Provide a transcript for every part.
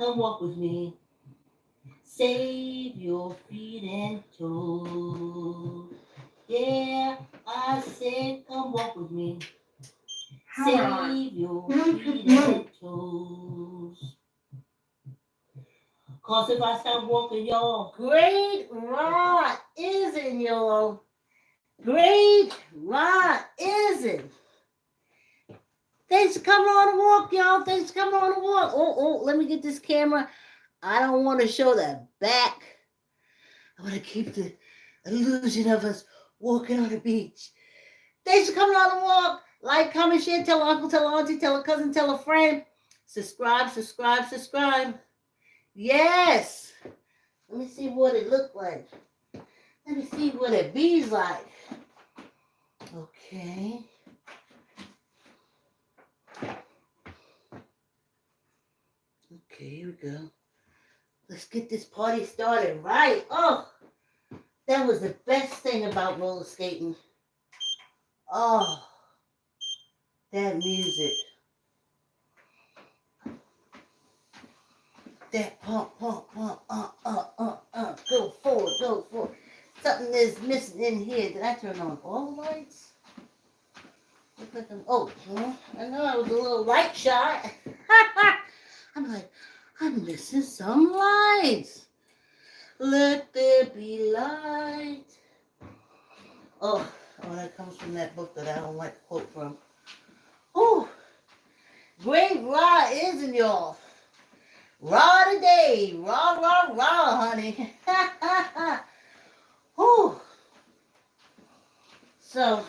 Come walk with me. Save your feet and toes. Yeah, I said, come walk with me. Save your feet and toes. Cause if I stop walking, y'all, great rod isn't, y'all. Great rod isn't. Thanks for coming on the walk, y'all. Thanks for coming on the walk. Let me get this camera. I don't want to show the back. I want to keep the illusion of us walking on the beach. Thanks for coming on the walk. Like, comment, share, tell uncle, tell auntie, tell a cousin, tell a friend. Subscribe, subscribe, subscribe. Yes. Let me see what it looked like. Let me see what it be's like. Okay. Okay, here we go. Let's get this party started right. Oh, that was the best thing about roller skating. Oh, that music. That pump, pump, pump, go forward, go forward. Something is missing in here. Did I turn on all the lights? Look like I know I was a little light shot. I'm like, I'm missing some lights. Let there be light. Oh, that comes from that book that I don't like to quote from. Oh, great raw, isn't y'all? Raw today. Raw, raw, raw, honey. Whew. So,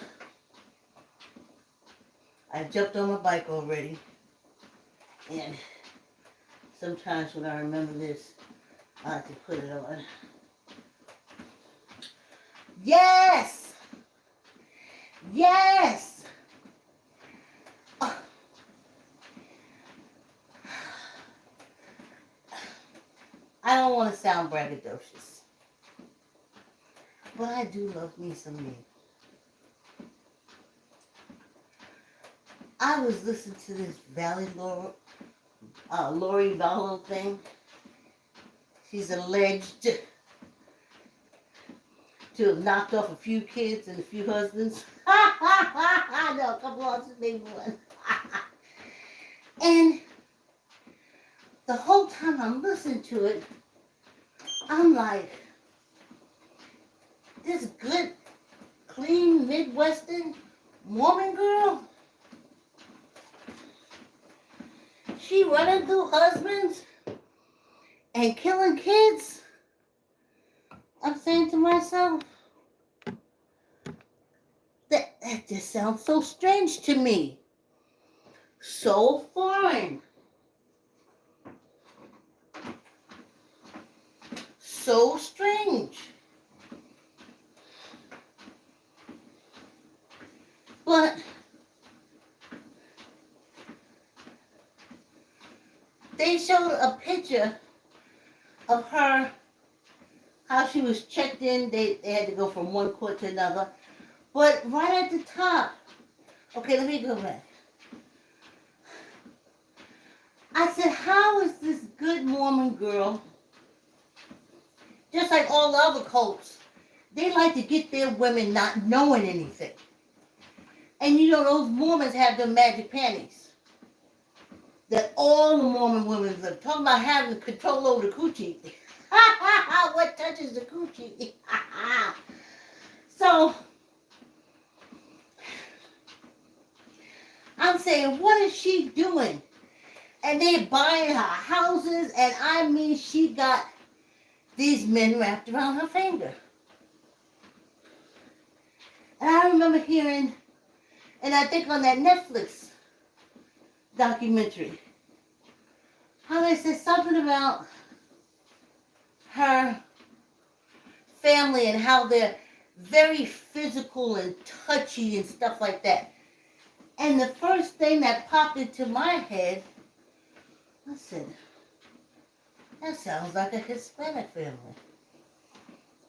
I jumped on my bike already. And sometimes when I remember this, I like to put it on. Yes! Yes! Oh. I don't want to sound braggadocious, but I do love me some me. I was listening to this Lori Vallow thing. She's alleged to have knocked off a few kids and a few husbands. I know, a couple of husbands, maybe one. And the whole time I'm listening to it, I'm like, this good, clean, Midwestern woman girl, she running through husbands and killing kids. I'm saying to myself, that just sounds so strange to me. So foreign. So strange. But they showed a picture of her, how she was checked in. They had to go from one court to another. But right at the top, okay, let me go back. I said, how is this good Mormon girl, just like all the other cults, they like to get their women not knowing anything. And you know, those Mormons have them magic panties that all the Mormon women live. Talking about having control over the coochie. What touches the coochie? So, I'm saying, what is she doing? And they're buying her houses, and I mean, she got these men wrapped around her finger. And I remember hearing, and I think on that Netflix documentary, how they said something about her family and how they're very physical and touchy and stuff like that. And the first thing that popped into my head, I said, that sounds like a Hispanic family.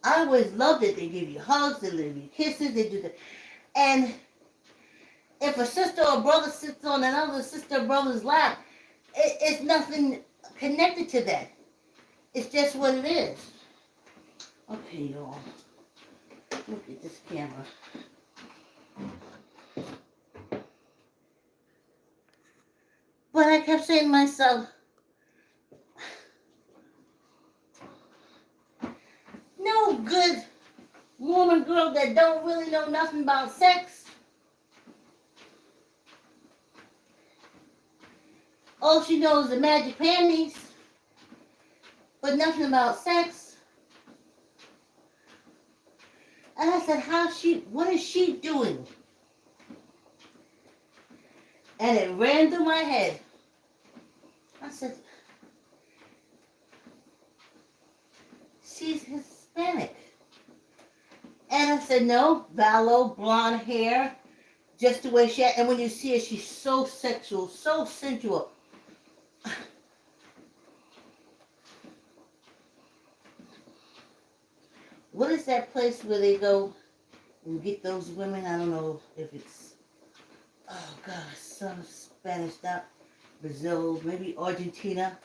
I always loved it. They give you hugs, they give you kisses, they do that. And if a sister or brother sits on another sister or brother's lap, it's nothing connected to that. It's just what it is. Okay, y'all. Look at this camera. But I kept saying to myself, no good woman girl that don't really know nothing about sex. All she knows is the magic panties, but nothing about sex. And I said, what is she doing? And it ran through my head. I said, she's Hispanic. And I said, no, Vallow, blonde hair, just the way she had. And when you see her, she's so sexual, so sensual. What is that place where they go and get those women? I don't know if it's, oh God, some Spanish stuff. Brazil, maybe Argentina.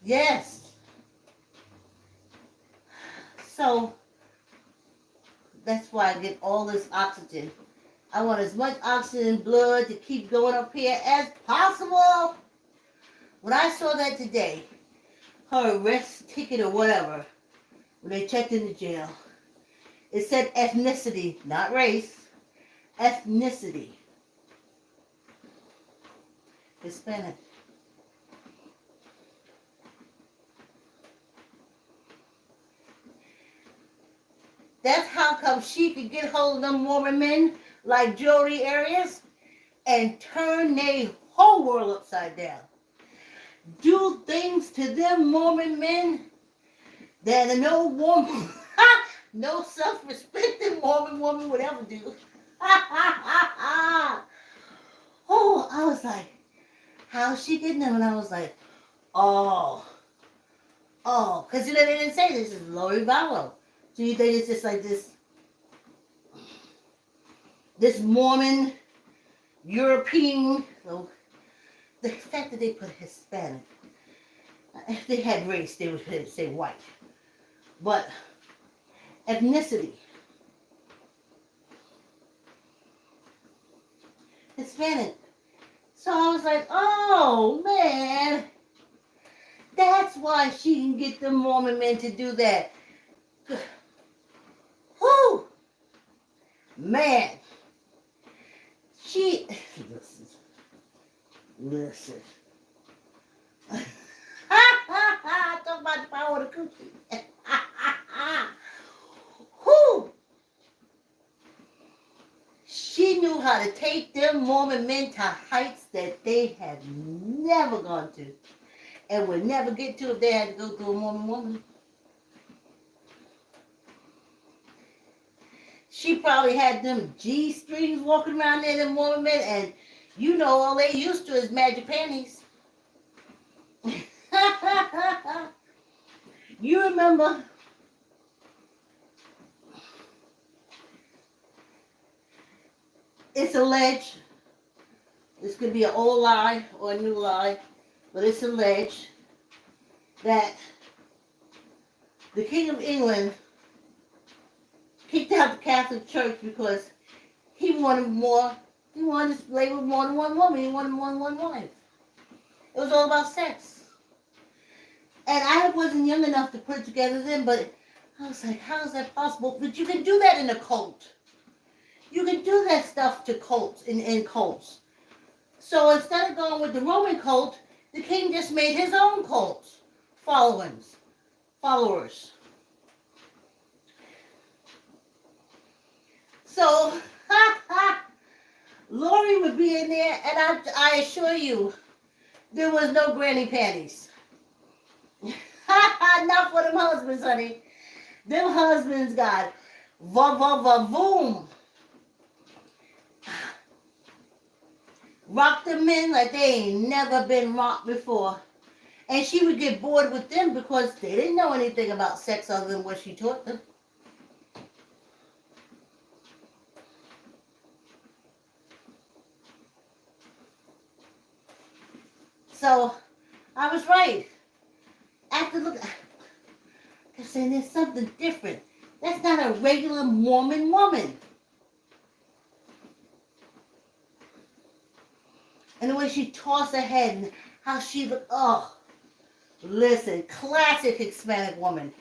Yes. So, that's why I get all this oxygen. I want as much oxygen in blood to keep going up here as possible. When I saw that today, her arrest ticket or whatever, when they checked into jail, it said ethnicity, not race, ethnicity. Hispanic. That's how come she could get hold of them Mormon men like Jody Arias and turn their whole world upside down. Do things to them Mormon men that no woman, no self-respecting Mormon woman would ever do. Oh, I was like, how's she getting them? And I was like, oh, because they didn't say this is Lori Vallow. So you think it's just like this Mormon, European, so the fact that they put Hispanic, if they had race, they would say white. But ethnicity, Hispanic. So I was like, oh man, that's why she can get the Mormon men to do that. Whoo! Man, listen. Talk about the power of the cookie. Whoo! She knew how to take them Mormon men to heights that they had never gone to and would never get to if they had to go through a Mormon woman. She probably had them G-strings walking around there, them Mormon men, and you know all they used to is magic panties. You remember it's alleged, this could be an old lie or a new lie, but it's alleged that the King of England kicked out the Catholic Church because he wanted to play with more than one woman. He wanted more than one wife. It was all about sex. And I wasn't young enough to put it together then, but I was like, how is that possible? But you can do that in a cult. You can do that stuff to cults, in cults. So instead of going with the Roman cult, the king just made his own cult followers. So, Lori would be in there, and I assure you, there was no granny panties. Not for them husbands, honey. Them husbands got va-va-va-voom. Rocked them in like they ain't never been rocked before. And she would get bored with them because they didn't know anything about sex other than what she taught them. So I was right. After look, they're saying there's something different. That's not a regular Mormon woman. And the way she tossed her head and how she looked, oh, listen, classic Hispanic woman.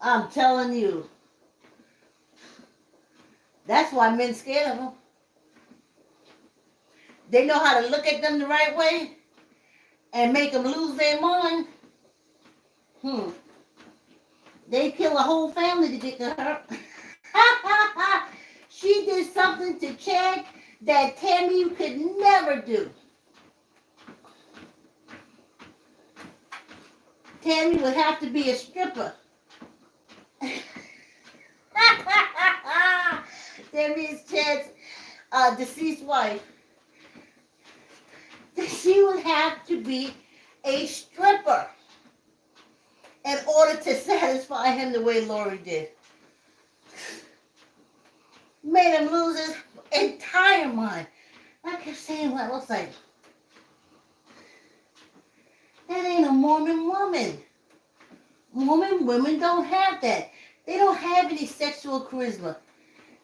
I'm telling you. That's why men scared of them. They know how to look at them the right way and make them lose their mind. They kill a whole family to get to her. She did something to Chad that Tammy could never do. Tammy would have to be a stripper. Tammy is Chad's deceased wife. She would have to be a stripper in order to satisfy him the way Lori did. Made him lose his entire mind. I kept saying, well, I was like, that ain't a Mormon woman. Mormon women don't have that. They don't have any sexual charisma.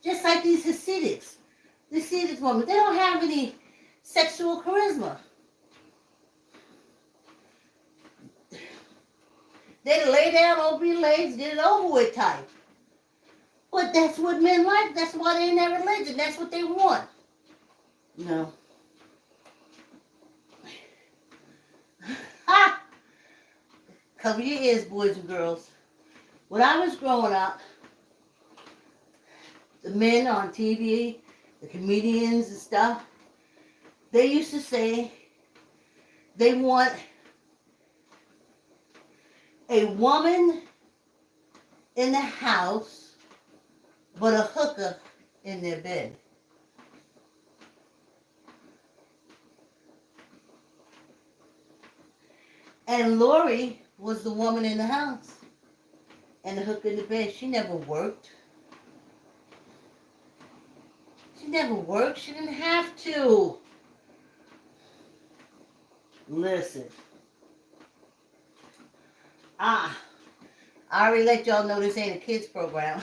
Just like these Hasidics. The Hasidic women, they don't have any sexual charisma. They lay down, open your legs, get it over with type. But that's what men like. That's why they're in their religion. That's what they want. No. Ha! Cover your ears, boys and girls. When I was growing up, the men on TV, the comedians and stuff, they used to say they want a woman in the house, but a hooker in their bed. And Lori was the woman in the house and the hooker in the bed. She never worked. She never worked. She didn't have to. Listen. I already let y'all know this ain't a kids program.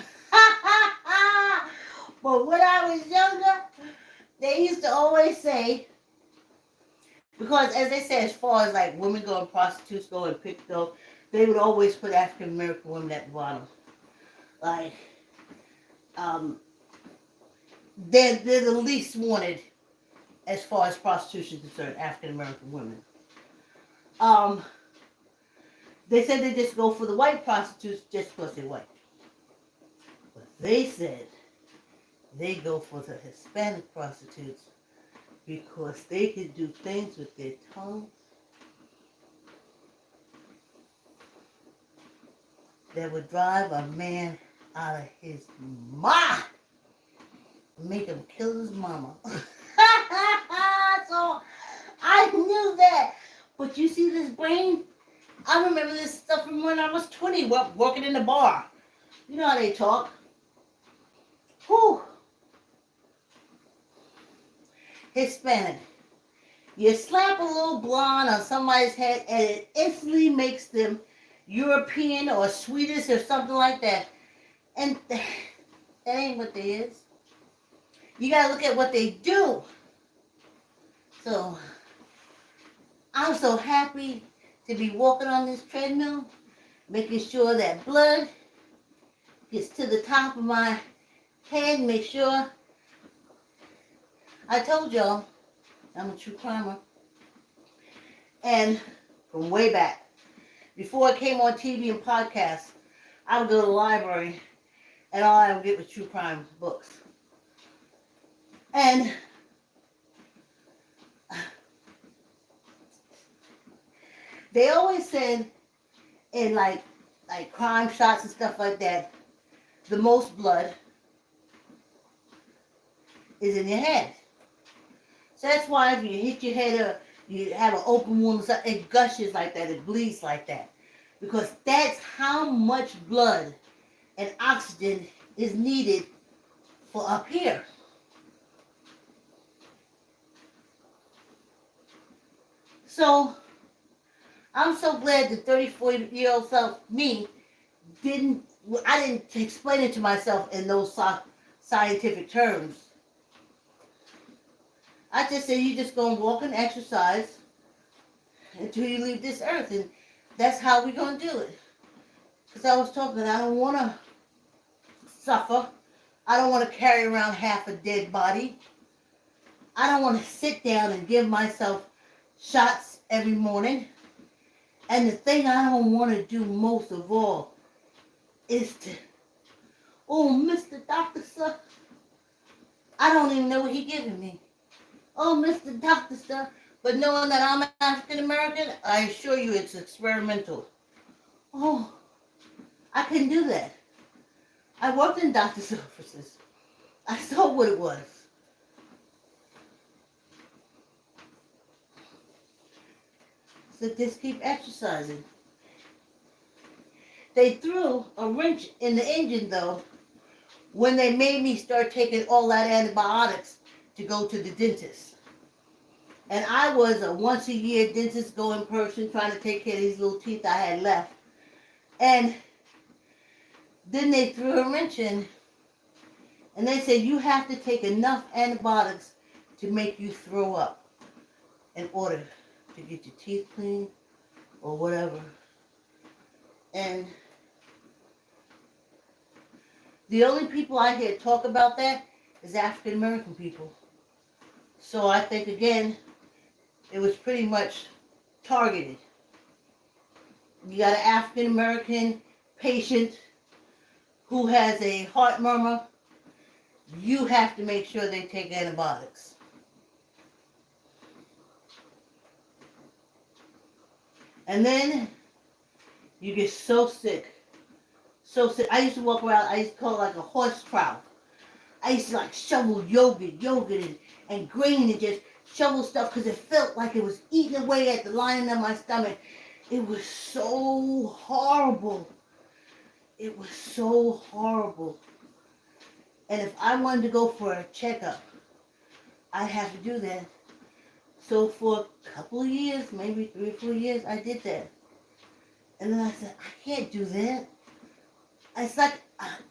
But when I was younger, they used to always say, because as they said, as far as like women going, prostitutes go and pick though, they would always put African American women at the bottom. Like, they're the least wanted as far as prostitution is concerned, African American women. They said they just go for the white prostitutes just because they're white. But they said they go for the Hispanic prostitutes because they could do things with their tongues that would drive a man out of his mind. Make him kill his mama. So I knew that. But you see this brain? I remember this stuff from when I was 20, working in the bar. You know how they talk. Whew. Hispanic. You slap a little blonde on somebody's head and it instantly makes them European or Swedish or something like that. And that ain't what they is. You gotta look at what they do. So, I'm so happy to be walking on this treadmill, making sure that blood gets to the top of my head, make sure. I told y'all, I'm a true crimer. And from way back, before I came on TV and podcasts, I would go to the library and all I would get was true crime books. And they always said in like crime shots and stuff like that, the most blood is in your head. So that's why if you hit your head or you have an open wound, it gushes like that, it bleeds like that. Because that's how much blood and oxygen is needed for up here. So I'm so glad the 34-year-old self, me, I didn't explain it to myself in those scientific terms. I just said, you just go and walk and exercise until you leave this earth. And that's how we're going to do it. Because I was talking, I don't want to suffer. I don't want to carry around half a dead body. I don't want to sit down and give myself shots every morning. And the thing I don't want to do most of all is to, oh, Mr. Doctor, sir, I don't even know what he giving me. Oh, Mr. Doctor, sir, but knowing that I'm African American, I assure you it's experimental. Oh, I couldn't do that. I worked in doctor's offices. I saw what it was. So just keep exercising. They threw a wrench in the engine, though, when they made me start taking all that antibiotics to go to the dentist. And I was a once-a-year dentist-going person trying to take care of these little teeth I had left. And then they threw a wrench in, and they said, you have to take enough antibiotics to make you throw up in order to get your teeth clean or whatever. And the only people I hear talk about that is African American people. So I think, again, it was pretty much targeted. You got an African American patient who has a heart murmur, you have to make sure they take antibiotics. And then you get so sick. So sick. I used to walk around, I used to call it like a horse trough. I used to like shovel yogurt and grain and just shovel stuff because it felt like it was eating away at the lining of my stomach. It was so horrible. It was so horrible. And if I wanted to go for a checkup, I'd have to do that. So for a couple of years, maybe 3 or 4 years, I did that. And then I said, I can't do that. It's like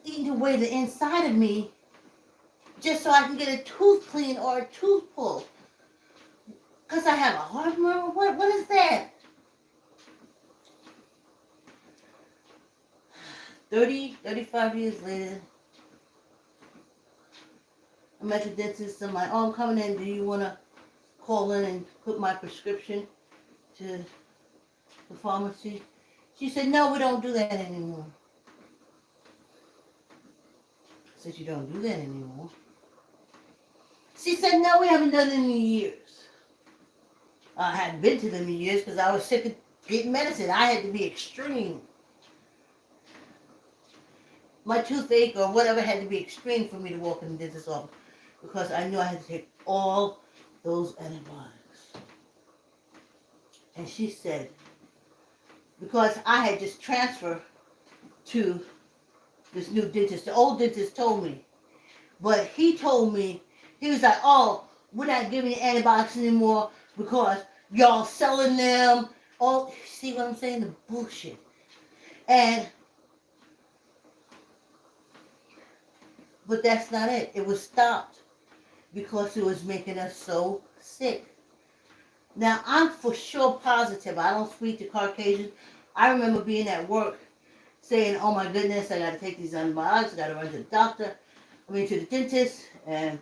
eating away the inside of me just so I can get a tooth clean or a tooth pulled. Because I have a heart murmur? What is that? 35 years later, I'm at the dentist. I'm like, oh, I'm coming in. Do you want to call in and put my prescription to the pharmacy? She said, no, we don't do that anymore. I said, you don't do that anymore? She said, no, we haven't done it in years. I hadn't been to them in years because I was sick of getting medicine. I had to be extreme. My toothache or whatever had to be extreme for me to walk in the dentist's office because I knew I had to take all those antibiotics. And she said, because I had just transferred to this new dentist. The old dentist told me. But he told me, he was like, oh, we're not giving you antibiotics anymore because y'all selling them. Oh, see what I'm saying? The bullshit. But that's not it. It was stopped because it was making us so sick. Now, I'm for sure positive. I don't speak to Caucasians. I remember being at work saying, oh my goodness, I got to take these antibiotics. I got to run to the doctor. To the dentist, and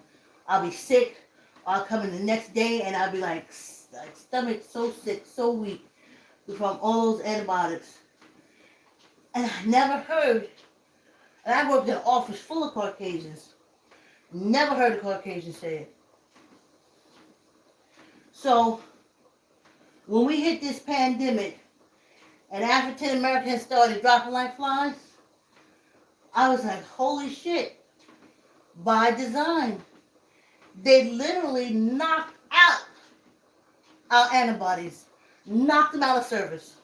I'll be sick. I'll come in the next day, and I'll be like stomach so sick, so weak from all those antibiotics. And I never heard, and I worked in an office full of Caucasians, never heard a Caucasian say it. So, when we hit this pandemic, and African Americans started dropping like flies, I was like, holy shit. By design. They literally knocked out our antibodies. Knocked them out of service.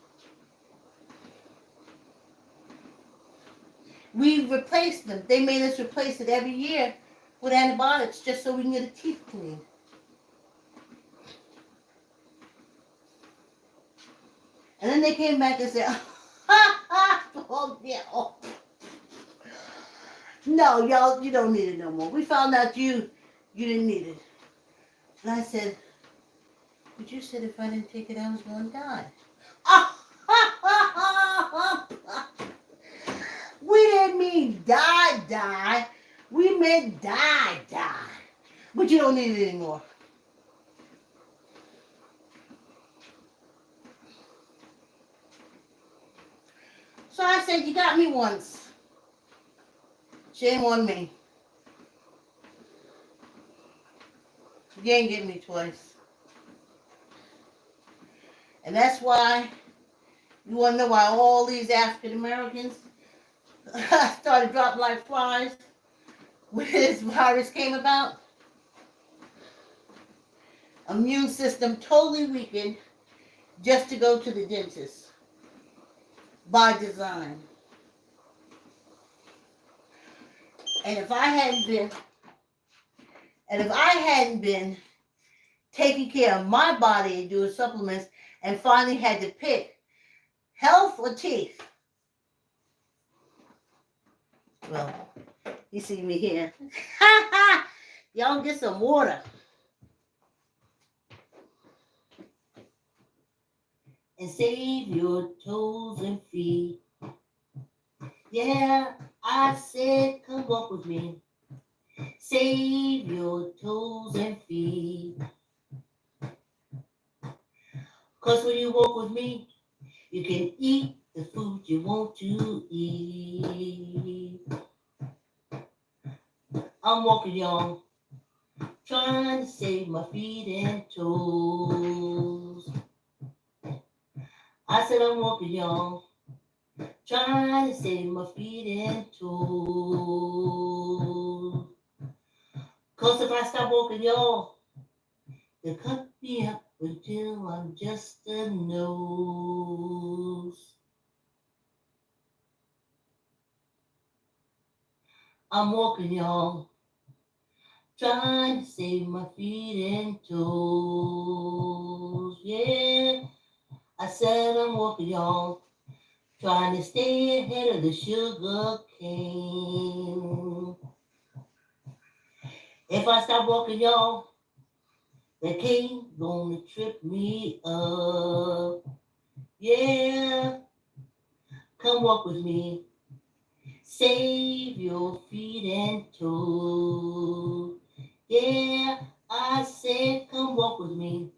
We replaced them. They made us replace it every year with antibiotics just so we can get a teeth clean. And then they came back and said, oh, yeah, oh. No, y'all, you don't need it no more. We found out you didn't need it. And I said, but you said if I didn't take it, I was going to die. We didn't mean die. We meant die. But you don't need it anymore. So I said, you got me once. Shame on me. You ain't get me twice. And that's why, you want to know why all these African Americans started dropping like flies when this virus came about? Immune system totally weakened just to go to the dentist. By design. And if I hadn't been taking care of my body and doing supplements and finally had to pick health or teeth. Well, you see me here. Y'all get some water. And save your toes and feet. Yeah, I said, come walk with me. Save your toes and feet. 'Cause when you walk with me, you can eat the food you want to eat. I'm walking, y'all, trying to save my feet and toes. I said I'm walking, y'all, trying to save my feet and toes. 'Cause if I stop walking, y'all, they'll cut me up until I'm just a nose. I'm walking, y'all, trying to save my feet and toes. Yeah, I said I'm walking, y'all, trying to stay ahead of the sugar cane. If I stop walking, y'all, the cane gonna trip me up. Yeah, come walk with me. Save your feet and toes. Yeah, I said come walk with me.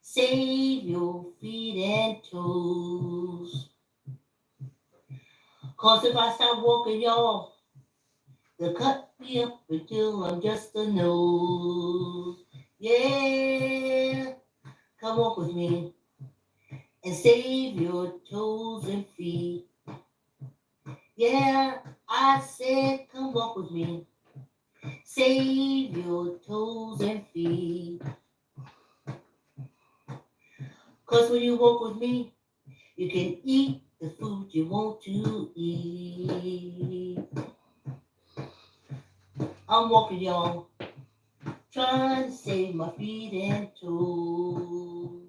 Save your feet and toes. 'Cause if I stop walking, y'all, they'll cut me up until I'm just a nose. Yeah, come walk with me and save your toes and feet. Yeah, I said come walk with me. Save your toes and feet. 'Cause when you walk with me, you can eat the food you want to eat. I'm walking, y'all, trying to save my feet and toes.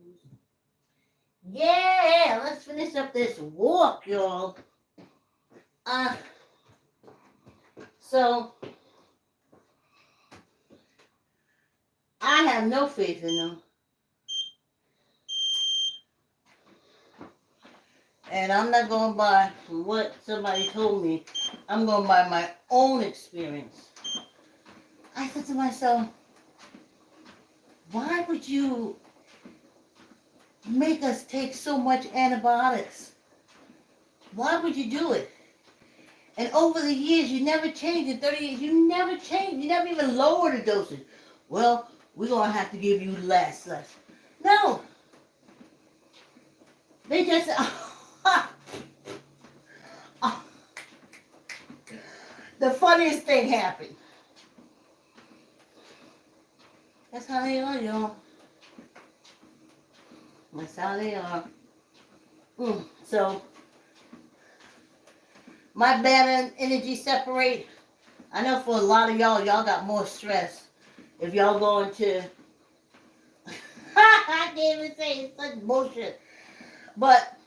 Yeah, let's finish up this walk, y'all. So I have no faith in them. And I'm not going by what somebody told me. I'm going by my own experience. I said to myself, why would you make us take so much antibiotics? Why would you do it? And over the years, you never changed. In 30 years, you never changed. You never even lowered the dosage. Well, we're going to have to give you less. No. They just... The funniest thing happened. That's how they are, y'all. That's how they are. So, my bad energy separate. I know for a lot of y'all got more stress. If y'all going to... I can't even say it's such bullshit. But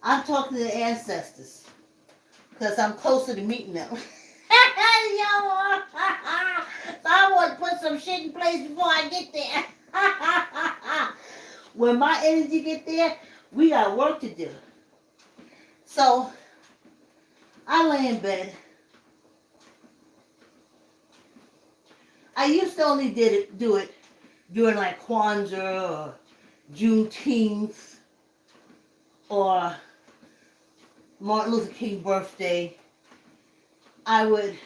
I'm talking to the ancestors because I'm closer to meeting them. Yo, so I want to put some shit in place before I get there. When my energy get there, we got work to do. So I lay in bed. I used to only do it during like Kwanzaa or Juneteenth or Martin Luther King birthday. I would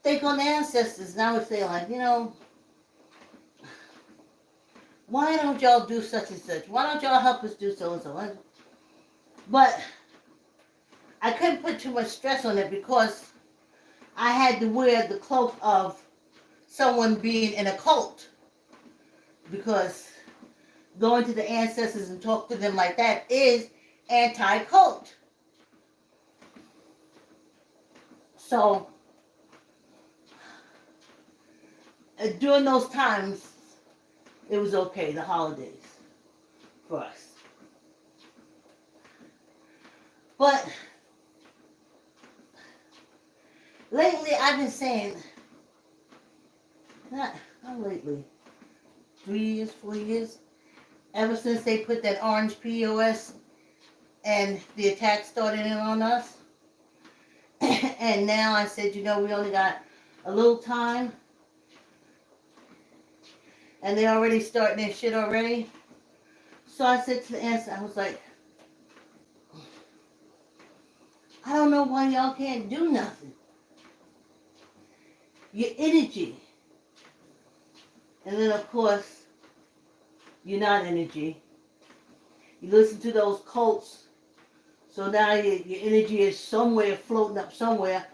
think on the ancestors and I would say like, why don't y'all do such and such? Why don't y'all help us do so and so? But I couldn't put too much stress on it because I had to wear the cloak of someone being in a cult. Because going to the ancestors and talk to them like that is anti-cult. So during those times, it was okay, the holidays for us. But lately I've been saying, not lately, 3 years, 4 years, ever since they put that orange POS and the attack started in on us. And now I said, we only got a little time. And they're already starting their shit already. So I said to the ancestor, I was like, I don't know why y'all can't do nothing. Your energy. And then, of course, you're not energy. You listen to those cults. So now your energy is somewhere floating up somewhere.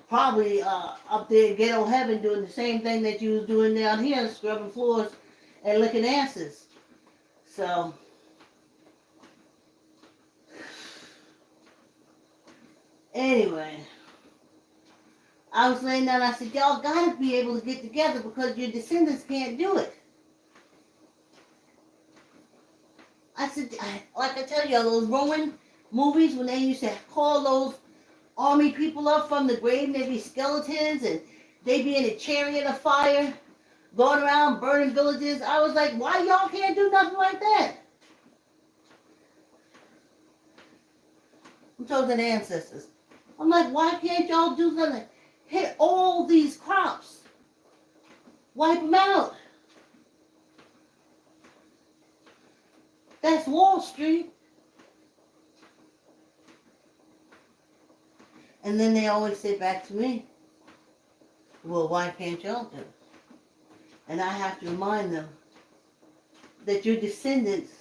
Probably up there in ghetto heaven doing the same thing that you was doing down here, scrubbing floors and licking asses. So, anyway, I was laying down, I said, y'all gotta be able to get together because your descendants can't do it. I said, like I tell y'all, those Roman movies when they used to call those army people up from the grave and they'd be skeletons and they'd be in a chariot of fire going around burning villages. I was like, why y'all can't do nothing like that? I'm talking to the ancestors. I'm like, why can't y'all do something? Hit all these crops. Wipe them out. That's Wall Street. And then they always say back to me, well, why can't y'all do it? And I have to remind them that your descendants,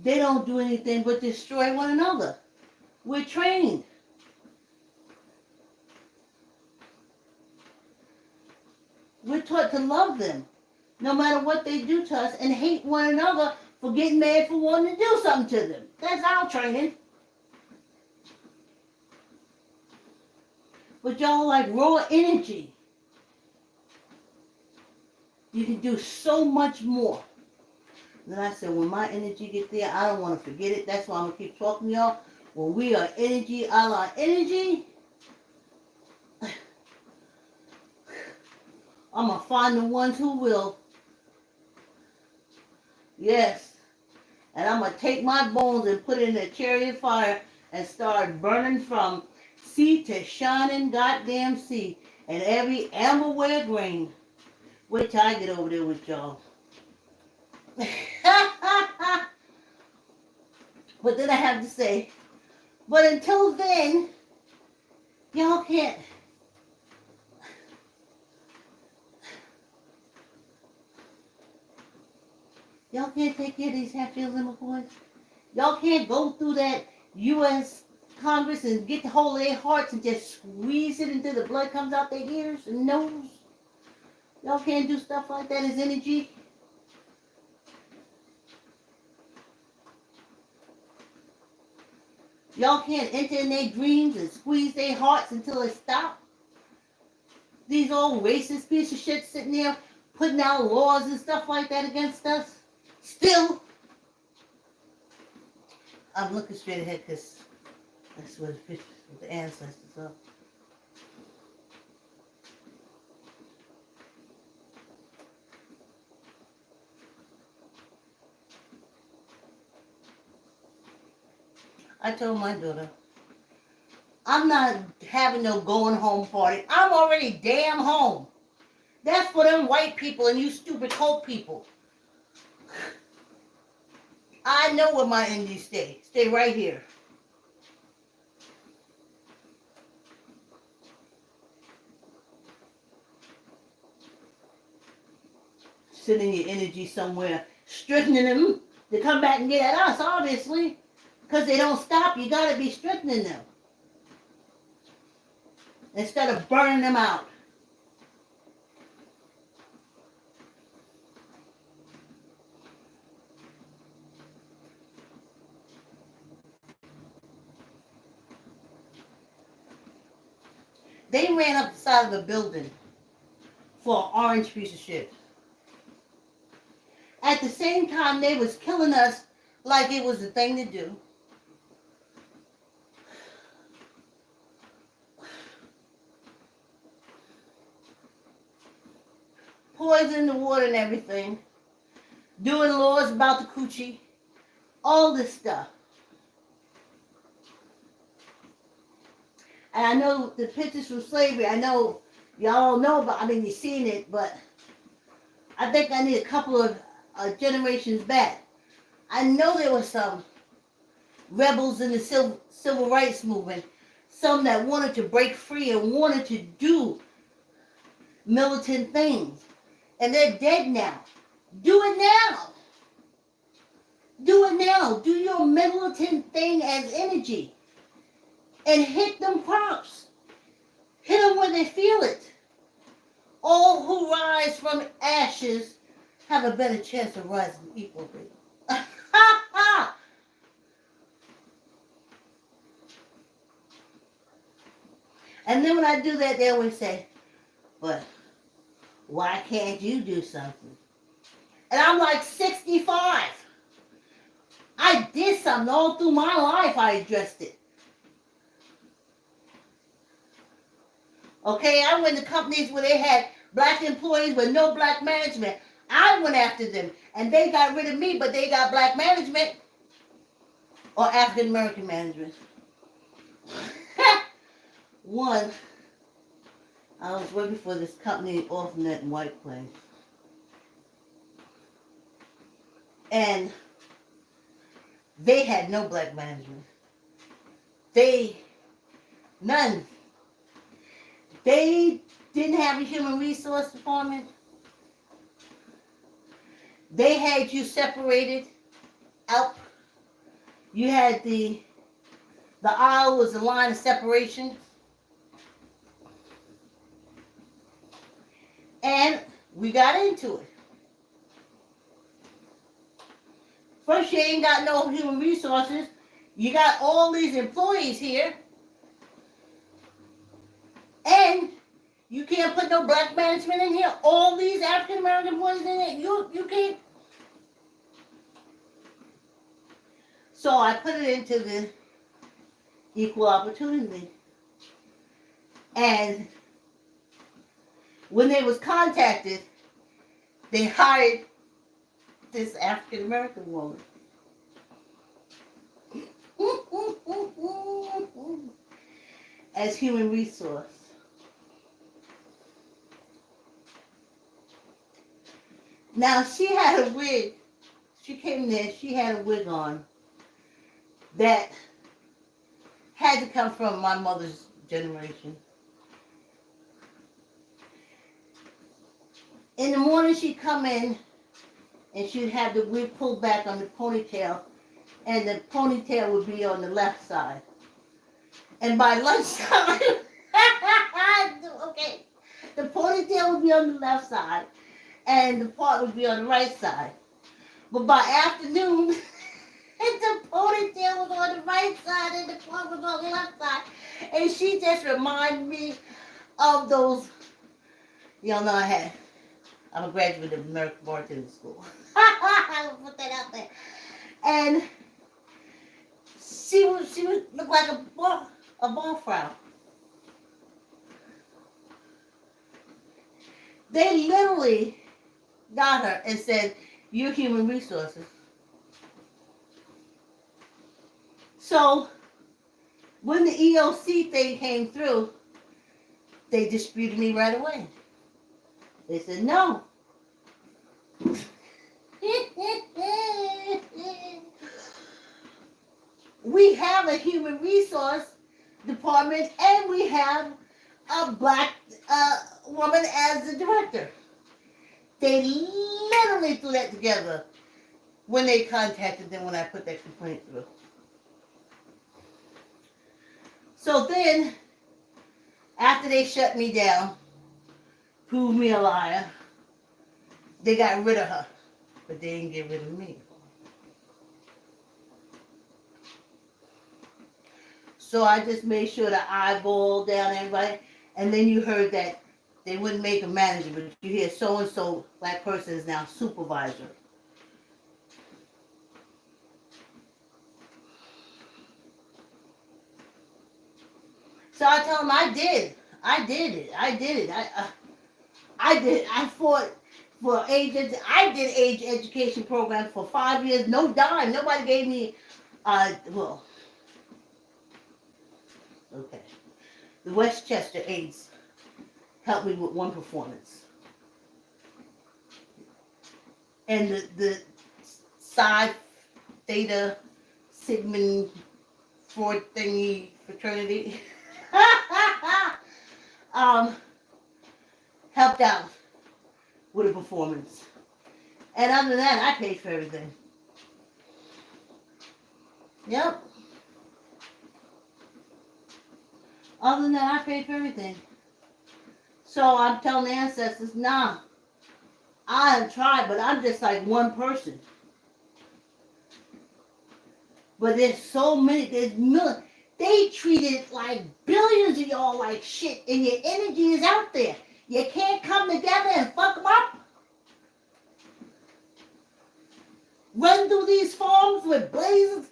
they don't do anything but destroy one another. We're trained. We're taught to love them, no matter what they do to us, and hate one another for getting mad for wanting to do something to them. That's our training. But y'all like raw energy. You can do so much more. And then I said, when my energy gets there, I don't want to forget it. That's why I'm going to keep talking to y'all. When we are energy, a la energy, I'm going to find the ones who will. Yes. And I'm going to take my bones and put it in a chariot of fire and start burning from sea to shining goddamn sea. And every amberware grain. Wait till I get over there with y'all. But then I have to say, but until then, y'all can't. Y'all can't take care of these Hatfield Limber boys. Y'all can't go through that U.S. Congress and get the whole of their hearts and just squeeze it until the blood comes out their ears and nose. Y'all can't do stuff like that as energy. Y'all can't enter in their dreams and squeeze their hearts until it stops. These old racist piece of shit sitting there putting out laws and stuff like that against us. Still, I'm looking straight ahead because that's where the ancestors are. I told my daughter, I'm not having no going home party. I'm already damn home. That's for them white people and you stupid cold people. I know where my Indies stay. Stay right here. Sending your energy somewhere. Strengthening them to come back and get at us, obviously. Because they don't stop. You got to be strengthening them. Instead of burning them out. They ran up the side of a building for an orange piece of shit. At the same time, they was killing us like it was the thing to do. Poison the water and everything. Doing laws about the coochie. All this stuff. And I know the pictures from slavery, I know y'all don't know about, I mean, you've seen it, but I think I need a couple of generations back. I know there were some rebels in the civil rights movement, some that wanted to break free and wanted to do militant things. And they're dead now. Do it now. Do it now. Do your militant thing as energy. And hit them props. Hit them where they feel it. All who rise from ashes have a better chance of rising equally. And then when I do that, they always say, but why can't you do something? And I'm like 65. I did something all through my life. I addressed it. Okay, I went to companies where they had black employees with no black management. I went after them, and they got rid of me, but they got black management or African American management. One, I was working for this company, Orphanet in White Plains. And they had no black management. None. They didn't have a human resource department. They had you separated out. You had the aisle was the line of separation. And we got into it. First, you ain't got no human resources. You got all these employees here. And you can't put no black management in here. All these African American employees in it. You can't. So I put it into the equal opportunity. And when they was contacted, they hired this African American woman. As human resource. Now she had a wig. She came there, she had a wig on that had to come from my mother's generation. In the morning she'd come in and she'd have the wig pulled back on the ponytail, and the ponytail would be on the left side. And by lunchtime, okay, the ponytail would be on the left side and the part would be on the right side. But by afternoon, the ponytail was on the right side and the part was on the left side. And she just reminded me of those, y'all know I had I'm a graduate of American Bartending School. I will put that out there. And she was looked like a ballflower. They literally got her and said, "You're human resources." So when the EOC thing came through, they disputed me right away. They said no. We have a human resource department and we have a black woman as the director. They literally threw that together when they contacted them when I put that complaint through. So then, after they shut me down, proved me a liar, they got rid of her, but they didn't get rid of me. So I just made sure to eyeball down everybody, and then you heard that they wouldn't make a manager, but you hear so-and-so black person is now supervisor. So I tell them I did it. I fought for age. I did age education program for 5 years, no dime. Nobody gave me, well, okay. The Westchester AIDS helped me with one performance. And the Psi Theta Sigma Freud thingy fraternity helped out with a performance. And other than that, I paid for everything. Yep. Other than that, I paid for everything. So I'm telling the ancestors, nah, I have tried, but I'm just like one person. But there's so many, there's millions. They treated like billions of y'all like shit, and your energy is out there. You can't come together and fuck them up. Run through these farms with blazes.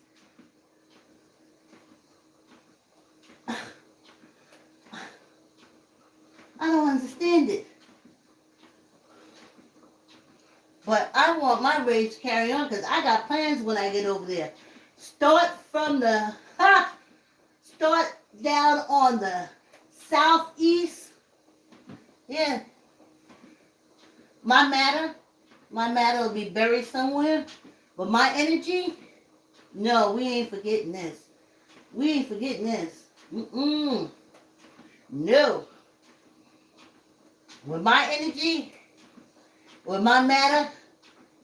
I don't understand it. But I want my rage to carry on because I got plans when I get over there. Start down on the southeast. Yeah. My matter will be buried somewhere. But my energy, no, we ain't forgetting this. We ain't forgetting this. No. When my energy, when my matter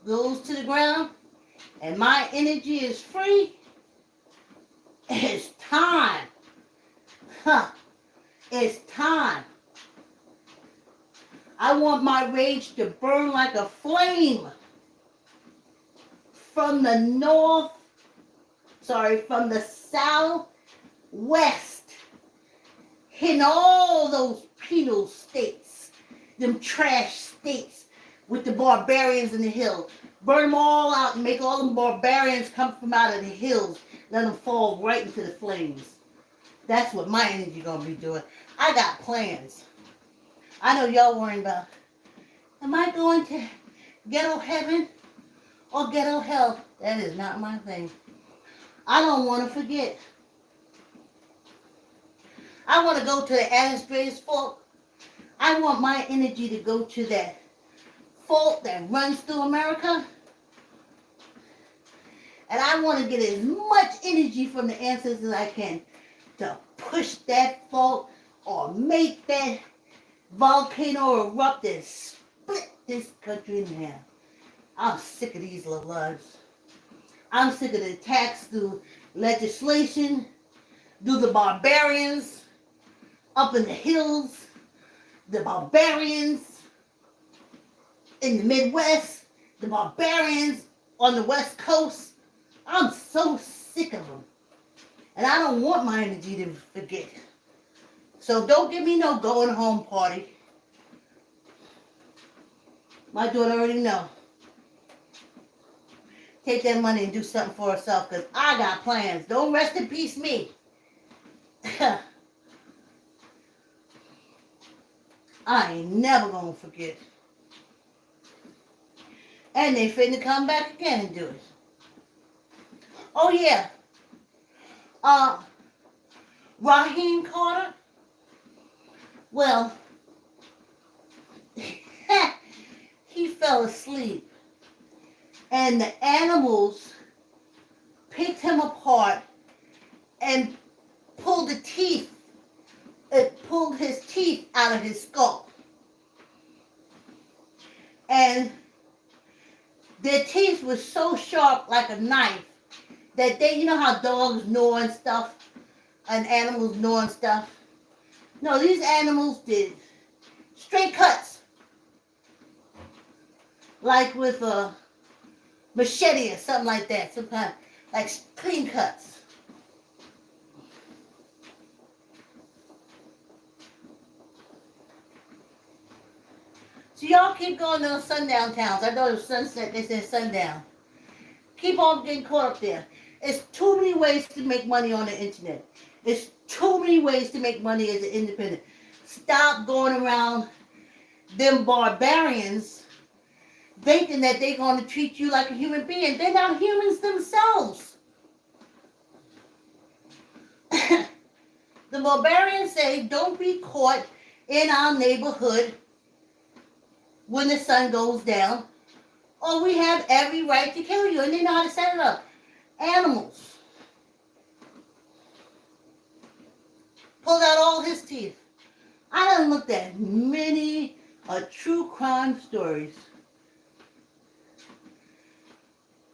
goes to the ground and my energy is free, it's time. It's time. I want my rage to burn like a flame from the southwest, in all those penal states, them trash states with the barbarians in the hills. Burn them all out and make all them barbarians come from out of the hills. Let them fall right into the flames. That's what my energy gonna be doing. I got plans. I know y'all worrying about, am I going to ghetto heaven or ghetto hell? That is not my thing. I don't want to forget. I want to go to the Asbury's fault. I want my energy to go to that fault that runs through America. And I want to get as much energy from the ancestors as I can to push that fault or make that volcano erupt and split this country in half. I'm sick of these little lives. I'm sick of the attacks through legislation, through the barbarians up in the hills, the barbarians in the Midwest, the barbarians on the West Coast. I'm so sick of them. And I don't want my energy to forget. So don't give me no going home party. My daughter already know. Take that money and do something for herself, because I got plans. Don't rest in peace me. I ain't never gonna forget. And they finna come back again and do it. Oh yeah. Raheem Carter. Well, he fell asleep. And the animals picked him apart and pulled his teeth out of his skull. And their teeth were so sharp like a knife that you know how dogs gnaw and stuff, and animals gnaw and stuff? No, these animals did straight cuts. Like with a machete or something like that. Some kind of, like clean cuts. So y'all keep going to those sundown towns. I know it was sunset, they said sundown. Keep on getting caught up there. It's too many ways to make money on the internet. There's too many ways to make money as an independent. Stop going around them barbarians thinking that they're going to treat you like a human being. They're not humans themselves. The barbarians say, don't be caught in our neighborhood when the sun goes down, or we have every right to kill you. And they know how to set it up. Animals. Pulled out all his teeth. I done looked at many true crime stories.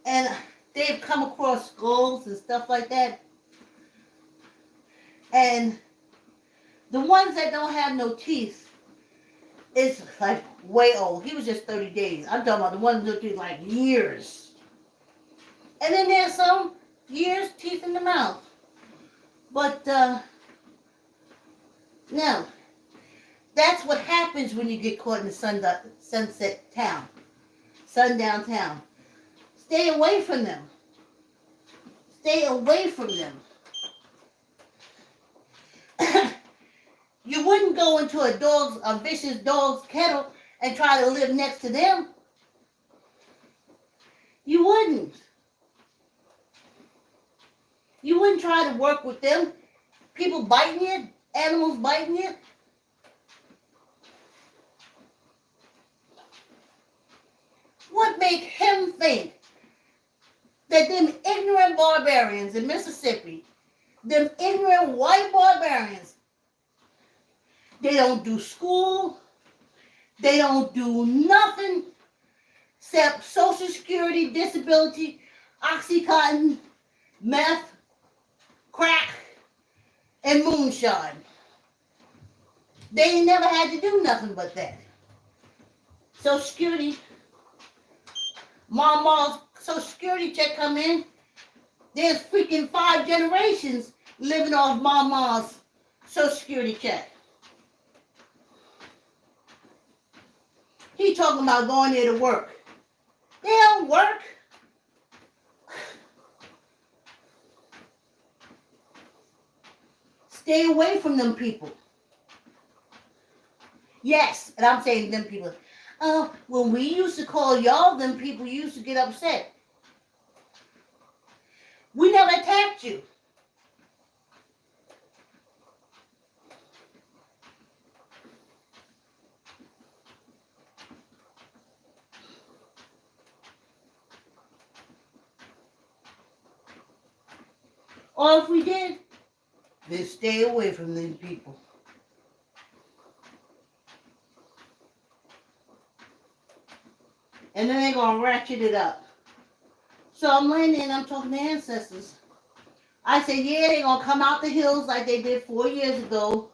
And they've come across skulls and stuff like that. And the ones that don't have no teeth is like way old. He was just 30 days. I'm talking about the ones that took like years. And then there's some years, teeth in the mouth. But no. That's what happens when you get caught in the sunset town. Sundown town. Stay away from them. Stay away from them. You wouldn't go into a vicious dog's kennel and try to live next to them. You wouldn't. You wouldn't try to work with them. People biting you, animals biting you. What made him think that them ignorant barbarians in Mississippi, them ignorant white barbarians, they don't do school, they don't do nothing except Social Security, disability, Oxycontin, meth, crack, and moonshine. They ain't never had to do nothing but that. Social Security, Mama's Social Security check come in, there's freaking 5 generations living off Mama's Social Security check. He talking about going there to work. They don't work. Stay away from them people. Yes, and I'm saying them people. When we used to call y'all them people, you used to get upset. We never attacked you. Or if we did, then stay away from these people. And then they're going to ratchet it up. So I'm laying there and I'm talking to ancestors. I said, yeah, they're going to come out the hills like they did 4 years ago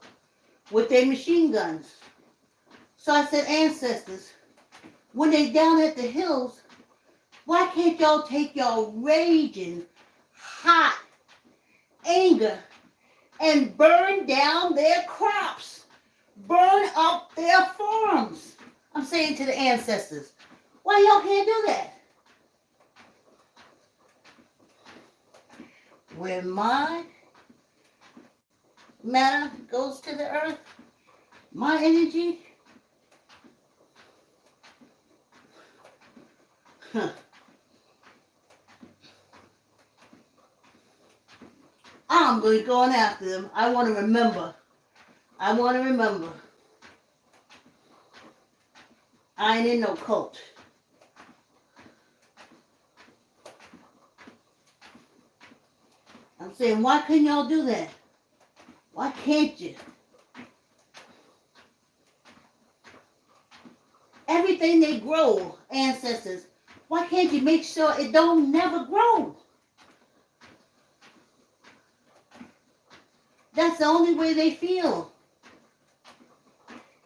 with their machine guns. So I said, ancestors, when they down at the hills, why can't y'all take y'all raging, hot anger and burn down their crops? Burn up their farms. I'm saying to the ancestors, Why y'all can't do that? When my matter goes to the earth, my energy, I'm really going after them. I want to remember. I ain't in no cult. I'm saying, why couldn't y'all do that? Why can't you? Everything they grow, ancestors, why can't you make sure it don't never grow? That's the only way they feel.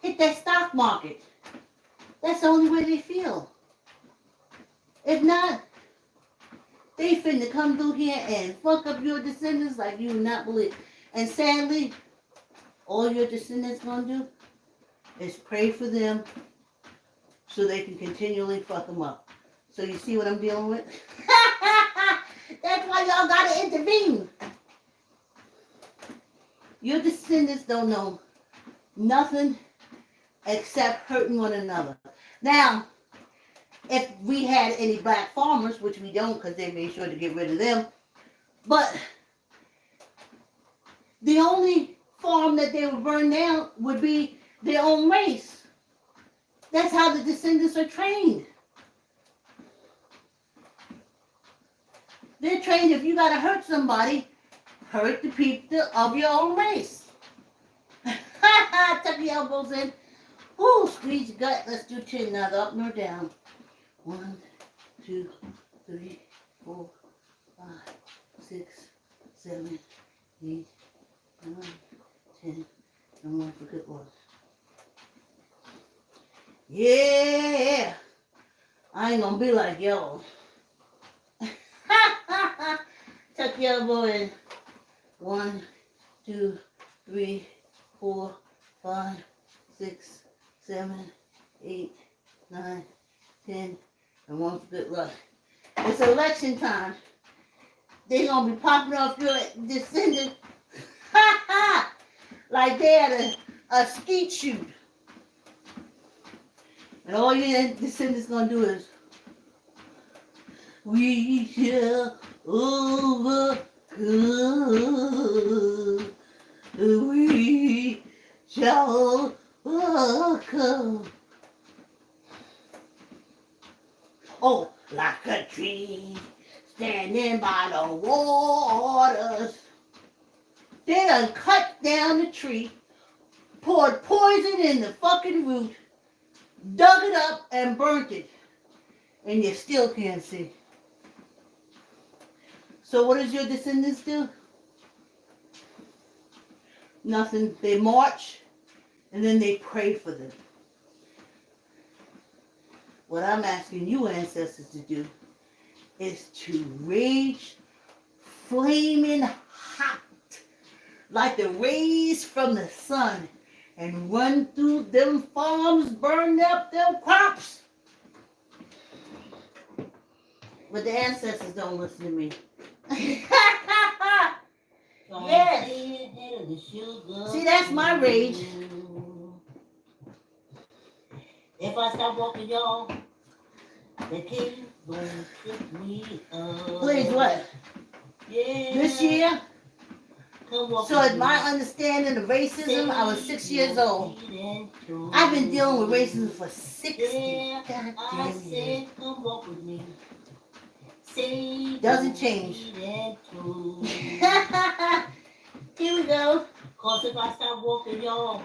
Hit that stock market. That's the only way they feel. If not, they finna come through here and fuck up your descendants like you would not believe. And sadly, all your descendants gonna do is pray for them so they can continually fuck them up. So you see what I'm dealing with? That's why y'all gotta intervene. Your descendants don't know nothing except hurting one another. Now, if we had any black farmers, which we don't because they made sure to get rid of them, but the only farm that they would burn down would be their own race. That's how the descendants are trained. They're trained if you gotta hurt somebody, hurt the people of your own race. Tuck your elbows in. Ooh, squeeze your gut. Let's do 10 now, up nor down. 1, 2, 3, 4, 5, 6, 7, 8, 9, 10, and 1 for good one. Yeah, I ain't gonna be like y'all. Tuck your elbow in. 1, 2, 3, 4, 5, 6, 7, 8, 9, 10, and 1 for good luck. It's election time. They're gonna be popping off your descendants like they had a skeet shoot. And all your descendants gonna do is, we shall overcome. We shall overcome. Oh, like a tree standing by the waters. They done cut down the tree, poured poison in the fucking root, dug it up and burnt it, and you still can't see. So what does your descendants do? Nothing. They march, and then they pray for them. What I'm asking you ancestors to do is to rage flaming hot like the rays from the sun and run through them farms, burn up them crops. But the ancestors don't listen to me. Yes. See, that's my rage. If I stop walking, y'all, the king gonna trip me up. Please, what? Yeah. This year? So it's my understanding of racism, I was 6 years old. I've been dealing with racism for 60 goddamn years. Come walk with me. Doesn't change. Here we go. Cause if I stop walking, y'all,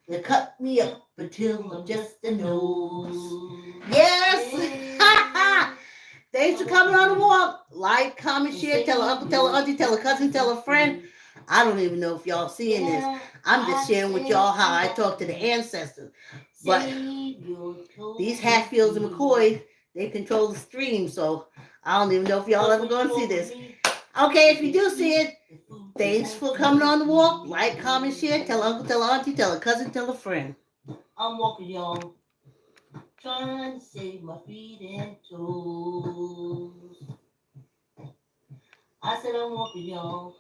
they cut me up until I'm just a nose. Yes! Thanks for coming on the walk. Like, comment, share, tell a uncle, tell a auntie, tell a cousin, tell a friend. I don't even know if y'all seeing this. I'm just sharing with y'all how I talk to the ancestors. But these Hatfields and McCoys, they control the stream, so I don't even know if y'all ever gonna see this. Okay, if you do see it, thanks for coming on the walk. Like, comment, share, tell uncle, tell auntie, tell a cousin, tell a friend. I'm walking, y'all. trying to save my feet and toes. I said I'm walking, y'all.